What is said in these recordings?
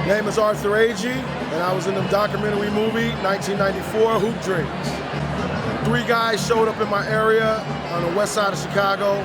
Name is Arthur Agee, and I was in the documentary movie 1994, Hoop Dreams. 3 guys showed up in my area on the west side of Chicago,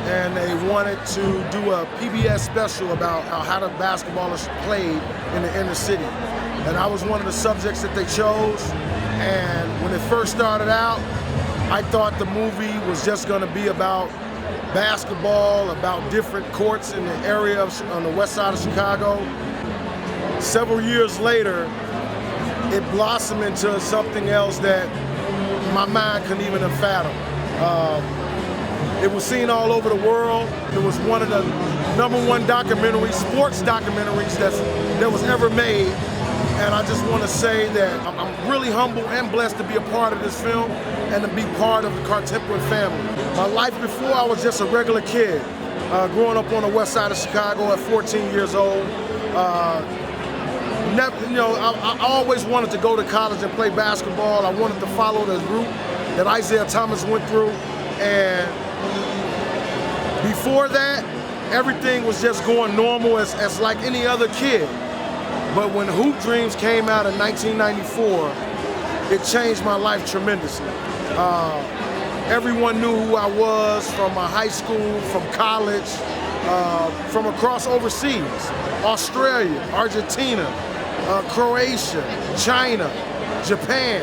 and they wanted to do a PBS special about how the basketball is played in the inner city. And I was one of the subjects that they chose, and when it first started out, I thought the movie was just going to be about basketball, about different courts in the area on the west side of Chicago. Several years later, it blossomed into something else that my mind couldn't even have fathomed. It was seen all over the world. It was one of the #1 documentaries, sports documentaries that was ever made. And I just want to say that I'm really humble and blessed to be a part of this film and to be part of the Kartemquin family. My life before, I was just a regular kid, growing up on the west side of Chicago at 14 years old. I always wanted to go to college and play basketball. I wanted to follow the route that Isaiah Thomas went through. And before that, everything was just going normal as like any other kid. But when Hoop Dreams came out in 1994, it changed my life tremendously. Everyone knew who I was from my high school, from college, from across overseas, Australia, Argentina, Croatia, China, Japan.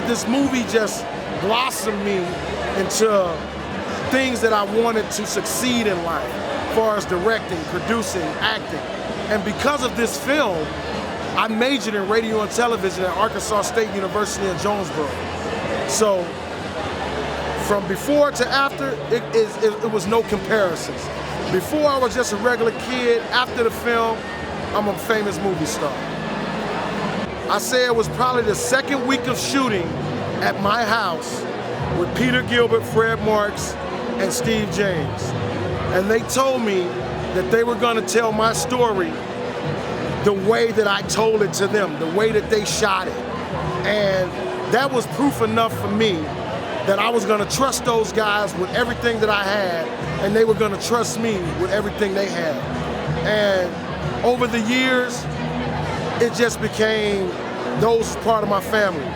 This movie just blossomed me into things that I wanted to succeed in life, as far as directing, producing, acting. And because of this film, I majored in radio and television at Arkansas State University in Jonesboro. So from before to after, it was no comparisons. Before, I was just a regular kid. After the film, I'm a famous movie star. I say it was probably the second week of shooting at my house with Peter Gilbert, Fred Marks, and Steve James. And they told me that they were gonna tell my story the way that I told it to them, the way that they shot it. And that was proof enough for me that I was gonna trust those guys with everything that I had, and they were gonna trust me with everything they had. And over the years, it just became those part of my family.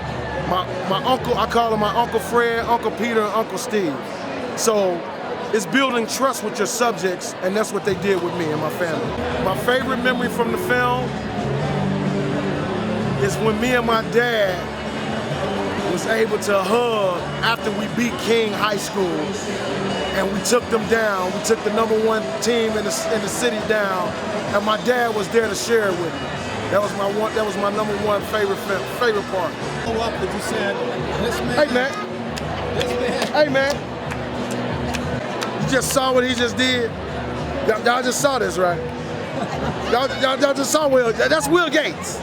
My uncle, I call him my Uncle Fred, Uncle Peter, and Uncle Steve. So it's building trust with your subjects, and that's what they did with me and my family. My favorite memory from the film is when me and my dad was able to hug after we beat King High School, and we took them down. We took the #1 team in the city down, and my dad was there to share it with me. That was my #1 favorite part. Follow up that you said, this man. Hey man. This man. Hey man. You just saw what he just did? Y'all just saw this, right? Y'all just saw Will. That's Will Gates.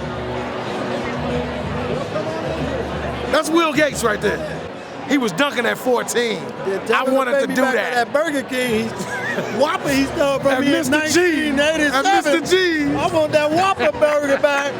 That's Will Gates right there. He was dunking at 14. I wanted to do that. At Burger King, Whopper he stole from me in 1987. Mr. G. I want that Whopper burger back.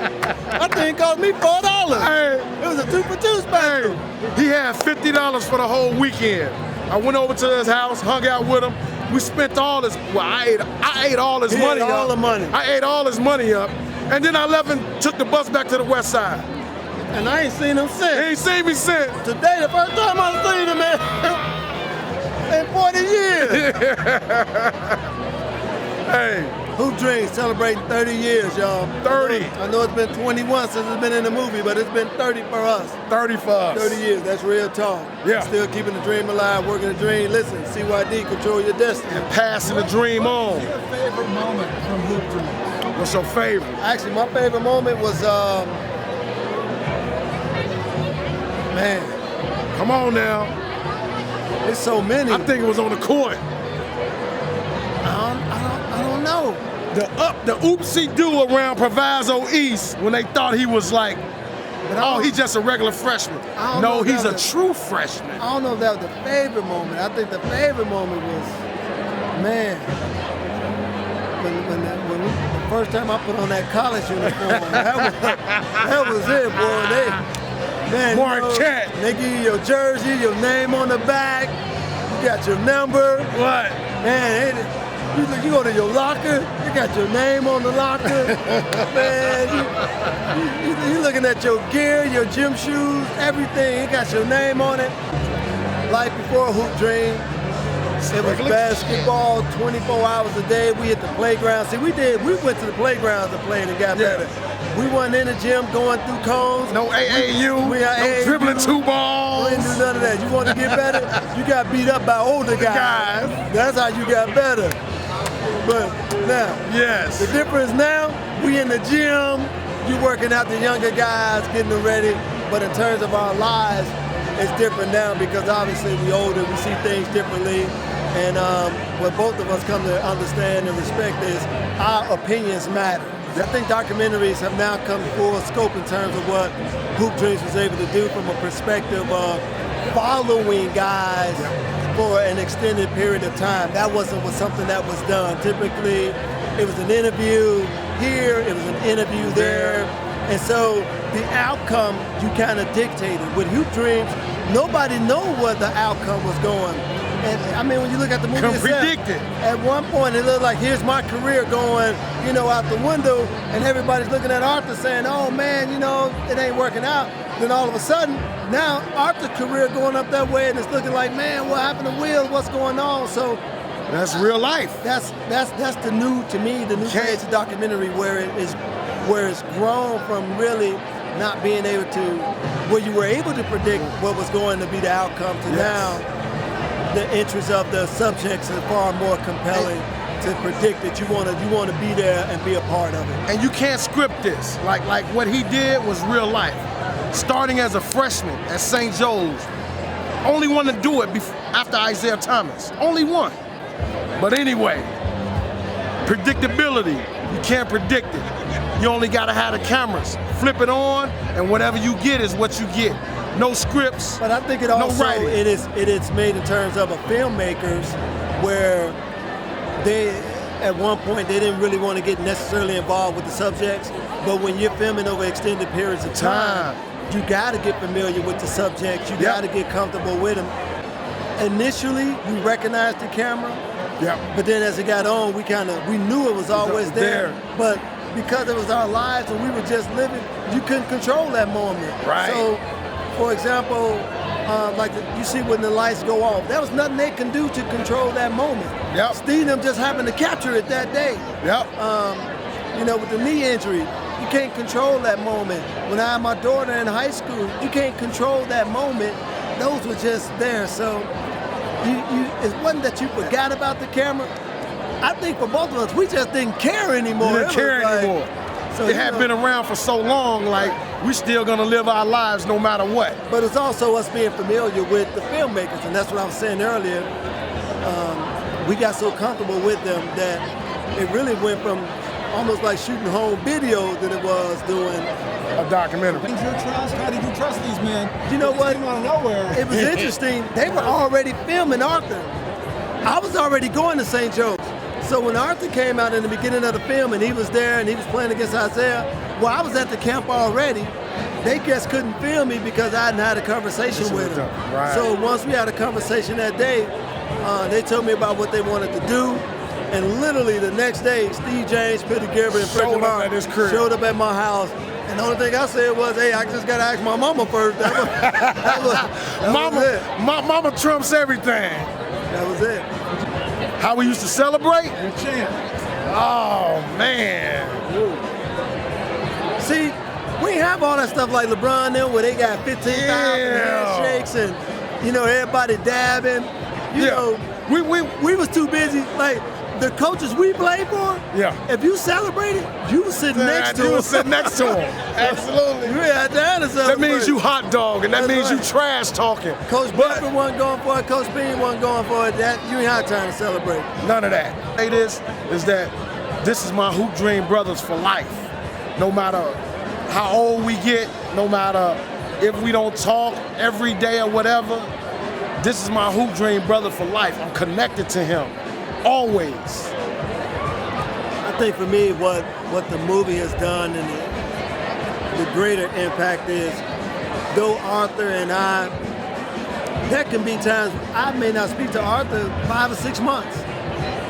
That thing cost me $4. Hey. It was a 2-for-2 special. He had $50 for the whole weekend. I went over to his house, hung out with him. We spent all his, well, I ate all his money up. All the money. I ate all his money up. And then I left and took the bus back to the west side. And I ain't seen him since. He ain't seen me since. Today, the first time I seen him, man, in 40 years. Hey. Hoop Dreams celebrating 30 years, y'all. 30. I know it's been 21 since it's been in the movie, but it's been 30 for us. 30 for us. 30 years, that's real talk. Yeah. Still keeping the dream alive, working the dream. Listen, CYD, control your destiny. And passing the dream on. What's your favorite moment from Hoop Dreams? What's your favorite? Actually, my favorite moment was, man. Come on now. It's so many. I think it was on the court. I don't know. The oopsie-doo around Proviso East when they thought he was like, oh, he's just a regular freshman. No, he's a true freshman. I don't know if that was the favorite moment. I think the favorite moment was, man, when the first time I put on that college uniform, that was it, boy. Man, Marquette. You know, they give you your jersey, your name on the back, you got your number. What? Man, You go to your locker, you got your name on the locker. Man, you looking at your gear, your gym shoes, everything. You got your name on it. Life before a hoop dream. It was basketball 24 hours a day. We hit the playground. See, we went to the playgrounds and played and got better. We wasn't in the gym going through cones. No AAU, no AAU, dribbling 2 balls. We didn't do none of that. You want to get better? You got beat up by older guys. That's how you got better. But now, the difference now, we in the gym, you working out the younger guys, getting them ready. But in terms of our lives, it's different now because obviously we older, we see things differently. And what both of us come to understand and respect is our opinions matter. I think documentaries have now come full scope in terms of what Hoop Dreams was able to do from a perspective of following guys for an extended period of time. That wasn't something that was done. Typically, it was an interview here, it was an interview there. And so the outcome you kind of dictated. With Hoop Dreams, nobody knew where the outcome was going. And I mean, when you look at the movie itself, predicted. At one point it looked like, here's my career going, out the window, and everybody's looking at Arthur saying, oh man, it ain't working out. Then all of a sudden, now Arthur's career going up that way, and it's looking like, man, what happened to Will? What's going on? So that's real life. That's the new, to me, the new phase of documentary where it's grown from really not being able to, where you were able to predict what was going to be the outcome to now. The interest of the subjects are far more compelling to predict that you want to be there and be a part of it. And you can't script this. Like what he did was real life. Starting as a freshman at St. Joe's, only one to do it after Isaiah Thomas. Only one. But anyway, predictability. You can't predict it. You only gotta have the cameras. Flip it on, and whatever you get is what you get. No scripts. But I think it also it is made in terms of a filmmakers where they at one point they didn't really want to get necessarily involved with the subjects, but when you're filming over extended periods of time, you got to get familiar with the subjects. You got to get comfortable with them. Initially, we recognized the camera, but then as it got on, we knew it was always there. But because it was our lives and we were just living, you couldn't control that moment. Right. So, for example, you see when the lights go off, there was nothing they can do to control that moment. Steve them just happened to capture it that day. With the knee injury, you can't control that moment. When I had my daughter in high school, you can't control that moment. Those were just there. So it wasn't that you forgot about the camera. I think for both of us, we just didn't care anymore. We didn't care anymore. So it had been around for so long, we still gonna live our lives no matter what. But it's also us being familiar with the filmmakers, and that's what I was saying earlier. We got so comfortable with them that it really went from almost like shooting home video than it was doing a documentary. How did you trust these men? You know what? Out of nowhere. It was interesting. They were already filming Arthur. I was already going to St. Joe's. So when Arthur came out in the beginning of the film and he was there and he was playing against Isaiah, well, I was at the camp already. They just couldn't film me because I hadn't had a conversation with them. Right. So once we had a conversation that day, they told me about what they wanted to do. And literally the next day, Steve James, Peter Gilbert, and Fred Lamar showed up at my house. And the only thing I said was, hey, I just got to ask my mama first. That was it. Mama trumps everything. That was it. How we used to celebrate? You're champ. Oh, man. See, we have all that stuff like LeBron now where they got 15,000 handshakes and, everybody dabbing. We was too busy. Like, the coaches we played for, if you celebrated, you was sitting next to them. You was sitting next to them. Absolutely. You had to celebrate. That means you hot dog, and that means you trash talking. Coach Buffer wasn't going for it. Coach Bean wasn't going for it. You ain't had time to celebrate. None of that. This is that this is my Hoop Dream brothers for life. No matter how old we get, no matter if we don't talk every day or whatever, this is my Hoop Dream brother for life. I'm connected to him. Always. I think for me, what the movie has done and the greater impact is, though Arthur and I, there can be times I may not speak to Arthur 5 or 6 months.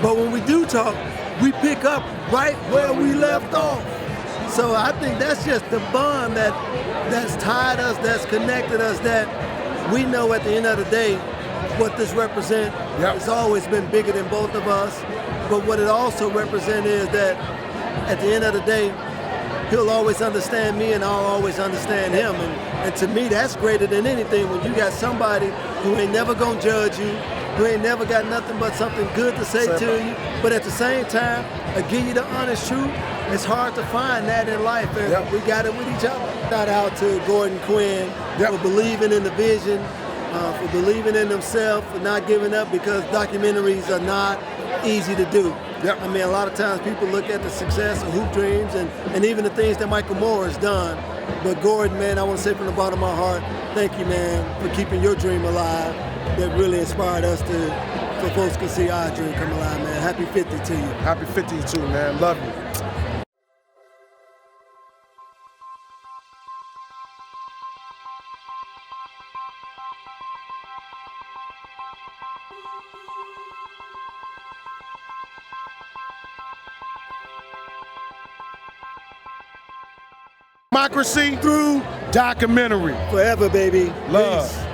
But when we do talk, we pick up right where we left off. So I think that's just the bond that's tied us, that's connected us, that we know at the end of the day what this represents. Yep. It's always been bigger than both of us. But what it also represents is that at the end of the day, he'll always understand me and I'll always understand him. And to me, that's greater than anything when you got somebody who ain't never gonna judge you, who ain't never got nothing but something good to say to you, but at the same time, I give you the honest truth. It's hard to find that in life, and we got it with each other. Shout out to Kartemquin for believing in the vision, for believing in themselves, for not giving up, because documentaries are not easy to do. I mean, a lot of times people look at the success of Hoop Dreams and even the things that Michael Moore has done. But Gordon, man, I want to say from the bottom of my heart, thank you, man, for keeping your dream alive. That really inspired us for folks to see our dream come alive, man. Happy 50 to you. Happy 50 too, man. Love you. Democracy through documentary. Forever, baby. Love. Peace.